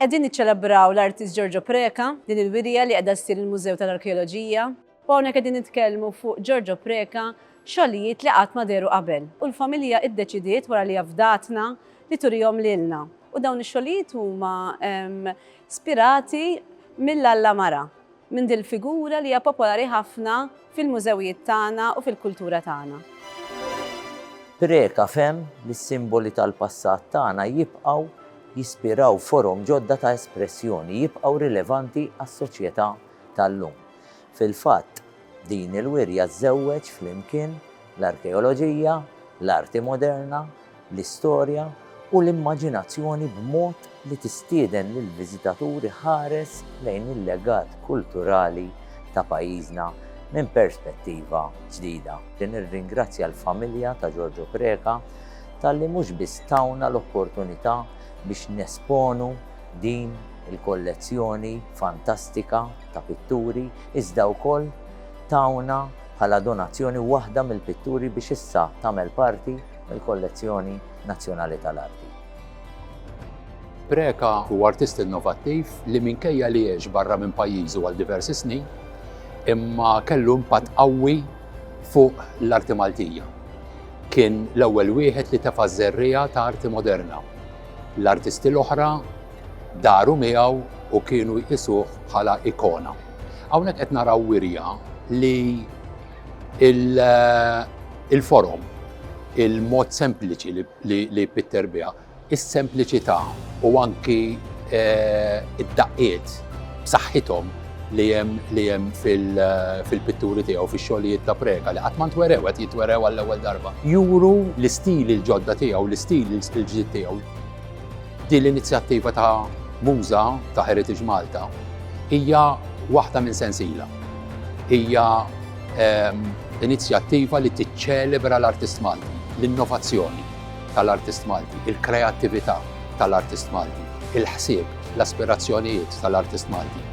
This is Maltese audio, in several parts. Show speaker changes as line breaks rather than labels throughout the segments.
Qegħdin niċċelebraw l-artist Giorgio Preka, din il-wirja li qiegħda ssir il-Mużew tal-Arkeoloġija. U hawnhekk qegħdin nitkellmu fuq Giorgio Preka, xogħlijiet li qatt ma deru qabel. U l-familja ddeċidiet wara li fdatna li turihom lilna. U dawn ix-xogħlijiet huma ispirati mill-Alla Mara, minn din il-figura li hija popolari ħafna fil-mużewijiet tagħna u fil-kultura tagħna.
Preka fem li s-simboli tal-passat tagħna jibqgħu jispiraw forum ġodda ta' espressjoni, jibqgħu rilevanti għas-soċjetà tal-lum. Fil-fatt, din il-wirja żewweġ flimkien l-arkeoloġija, l-arti moderna, l-istorja u l-immaġinazzjoni b'mod li tistieden lill-viżitaturi ħares lejn il-legat kulturali ta' pajjiżna minn perspettiva ġdida. Nirringrazzja l-familja ta' Giorgio Preka talli mhux biss tawna l-opportunità biex nesponu din il-kollezzjoni fantastika ta' pitturi, iżda wkoll tawna bħala donazzjoni waħda mill-pitturi biex issa tagħmel parti mill-kollezzjoni nazzjonali tal-arti.
Preka huwa artist innovattiv li minkejja li jgħix barra minn pajjiżu għal diversi snin, imma kellu impatt qawwi fuq l-arti Maltija. Kien l-ewwel wieħed li tefa' żerriegħa ta' arti moderna. L-artisti l-oħra daru miegħu u kienu jqisuh bħala ikona. Hawnhekk qed naraw wirja li il-forum, il-mod sempliċi li Pitter biha, is-sempliċità u anki id-daqqiet b'saħħithom li hemm fil-pitturi tiegħu fix-xogħlijiet ta' Preka li qatt ma ntwerew qed jitwerew għall-ewwel darba. Juru l-istili l-ġodda tiegħu, l-istili l-ġdid tiegħu. Din l-inizjattiva ta' Muża ta' Heritage Malta hija waħda minn sensiela. Hija inizjattiva li tiċċelebra l-artist Malti, l-innovazzjoni tal-artist Malti, il-kreattività tal-artist Malti, il-ħsieb, l-aspirazzjonijiet tal-artist Malti.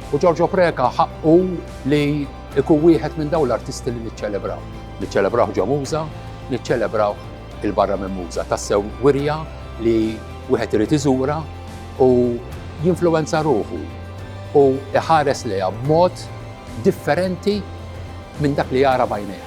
U Giorgio Preka ħaqqu li ikun wieħed minn dawn l-artisti li niċċelebraw. Niċċelebraw ġo Muża, niċċelebraw il-barra minn Muża. Tassew wirja li wieħed irid iżura u jinfluwenza ruħu u iħares liha b'mod differenti minn dak li jara bajnejh.